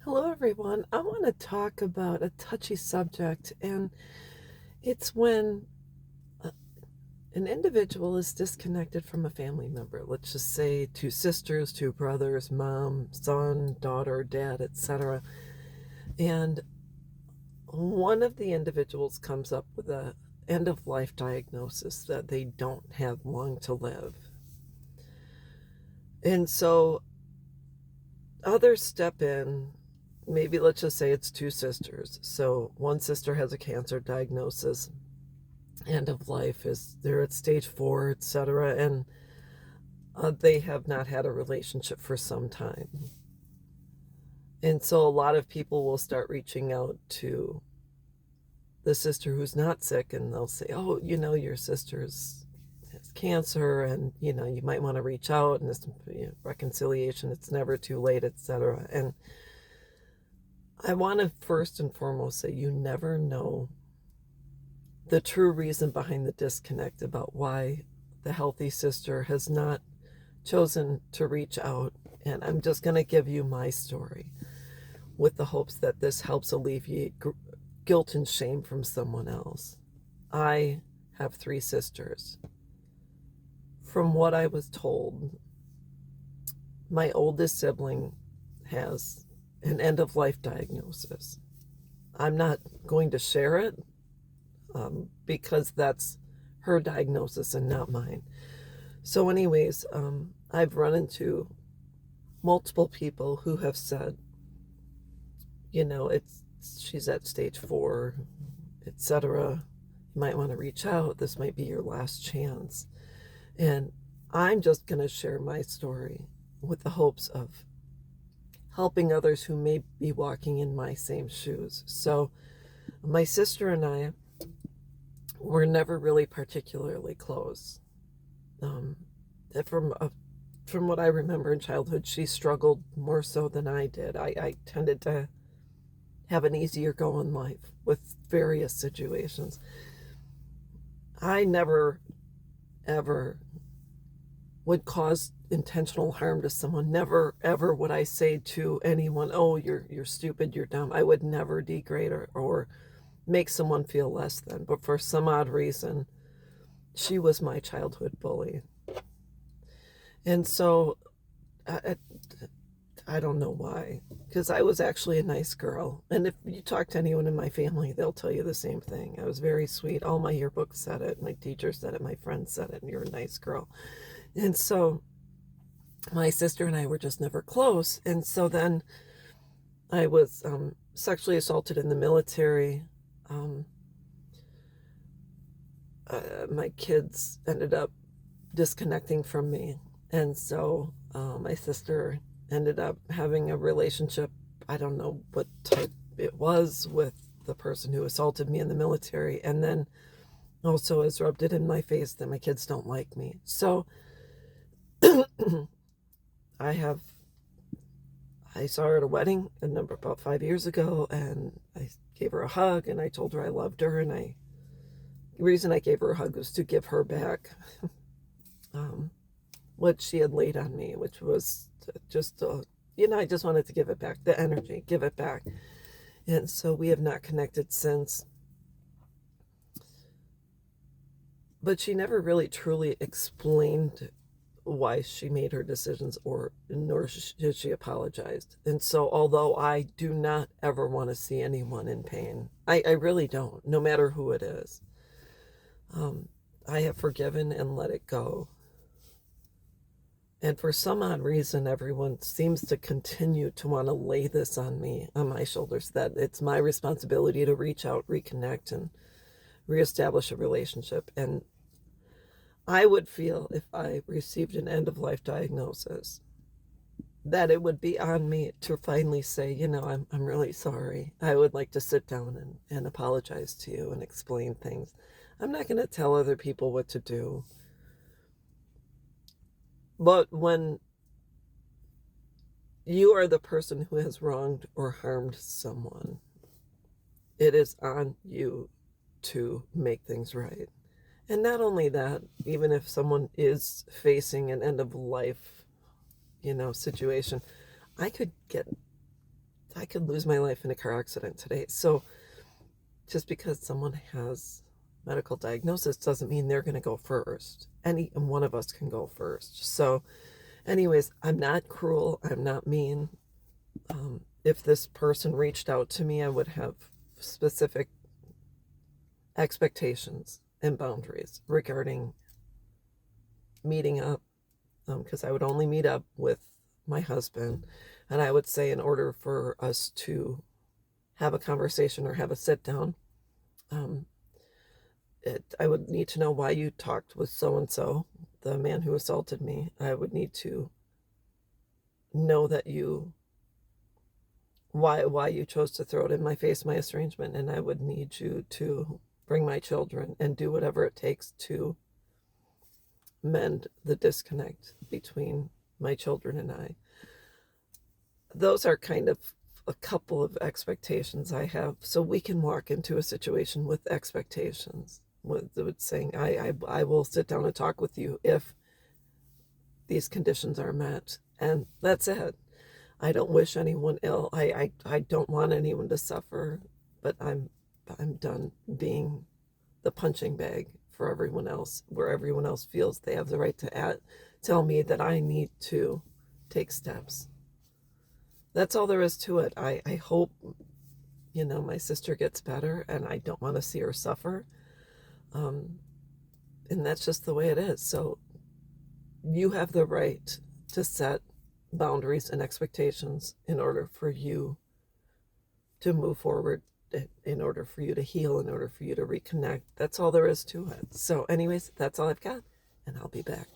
Hello, everyone. I want to talk about a touchy subject, and it's when uh, an individual is disconnected from a family member. Let's just say two sisters, two brothers, mom, son, daughter, dad, etc. And one of the individuals comes up with a end of life diagnosis that they don't have long to live. And so others step in. Maybe let's just say it's two sisters. So one sister has a cancer diagnosis, end of life is they're at stage 4, etc., and they have not had a relationship for some time. And so a lot of people will start reaching out to the sister who's not sick, and they'll say, oh, your sister's has cancer, and you might want to reach out, and this reconciliation, it's never too late, etc. And I want to first and foremost say you never know the true reason behind the disconnect about why the healthy sister has not chosen to reach out. And I'm just going to give you my story with the hopes that this helps alleviate guilt and shame from someone else. I have 3 sisters. From what I was told, my oldest sibling has an end of life diagnosis. I'm not going to share it because that's her diagnosis and not mine. So, anyways, I've run into multiple people who have said, she's at stage 4, etc. You might want to reach out. This might be your last chance. And I'm just going to share my story with the hopes of helping others who may be walking in my same shoes. So, my sister and I were never really particularly close. Um, from what I remember in childhood, she struggled more so than I did. I tended to have an easier go in life with various situations. I never, ever would cause intentional harm to someone. Never, ever would I say to anyone, oh, you're stupid, you're dumb. I would never degrade or make someone feel less than. But for some odd reason, she was my childhood bully. And so I don't know why, because I was actually a nice girl. And if you talk to anyone in my family, they'll tell you the same thing. I was very sweet. All my yearbooks said it. My teacher said it. My friends said it. And you're a nice girl. And so my sister and I were just never close. And so then I was sexually assaulted in the military. Um, my kids ended up disconnecting from me. And so my sister ended up having a relationship, I don't know what type it was, with the person who assaulted me in the military, and then also has rubbed it in my face that my kids don't like me. So I saw her at a wedding about 5 years ago, and I gave her a hug, and I told her I loved her, and the reason I gave her a hug was to give her back what she had laid on me, which was just, I just wanted to give it back, the energy, give it back. And so we have not connected since. But she never really truly explained why she made her decisions, nor did she apologized. And so although I do not ever want to see anyone in pain, I really don't, no matter who it is, I have forgiven and let it go. And for some odd reason, everyone seems to continue to want to lay this on me, on my shoulders, that it's my responsibility to reach out, reconnect, and reestablish a relationship. And I would feel, if I received an end of life diagnosis, that it would be on me to finally say, I'm really sorry. I would like to sit down and apologize to you and explain things. I'm not going to tell other people what to do. But when you are the person who has wronged or harmed someone, it is on you to make things right. And not only that, even if someone is facing an end of life, situation, I could get I could lose my life in a car accident today. So just because someone has medical diagnosis doesn't mean they're going to go first. Any and one of us can go first. So anyways, I'm not cruel. I'm not mean. If this person reached out to me, I would have specific expectations and boundaries regarding meeting up, because I would only meet up with my husband. And I would say, in order for us to have a conversation or have a sit down, I would need to know why you talked with so and so, the man who assaulted me. I would need to know that why you chose to throw it in my face, my estrangement, and I would need you to bring my children and do whatever it takes to mend the disconnect between my children and I. Those are kind of a couple of expectations I have, so we can walk into a situation with expectations, with saying, I will sit down and talk with you if these conditions are met, and that's it. I don't wish anyone ill. I don't want anyone to suffer, but I'm done being the punching bag for everyone else, where everyone else feels they have the right to tell me that I need to take steps. That's all there is to it. I hope, my sister gets better, and I don't want to see her suffer. And that's just the way it is. So you have the right to set boundaries and expectations in order for you to move forward, in order for you to heal, in order for you to reconnect. That's all there is to it. So anyways, that's all I've got, and I'll be back.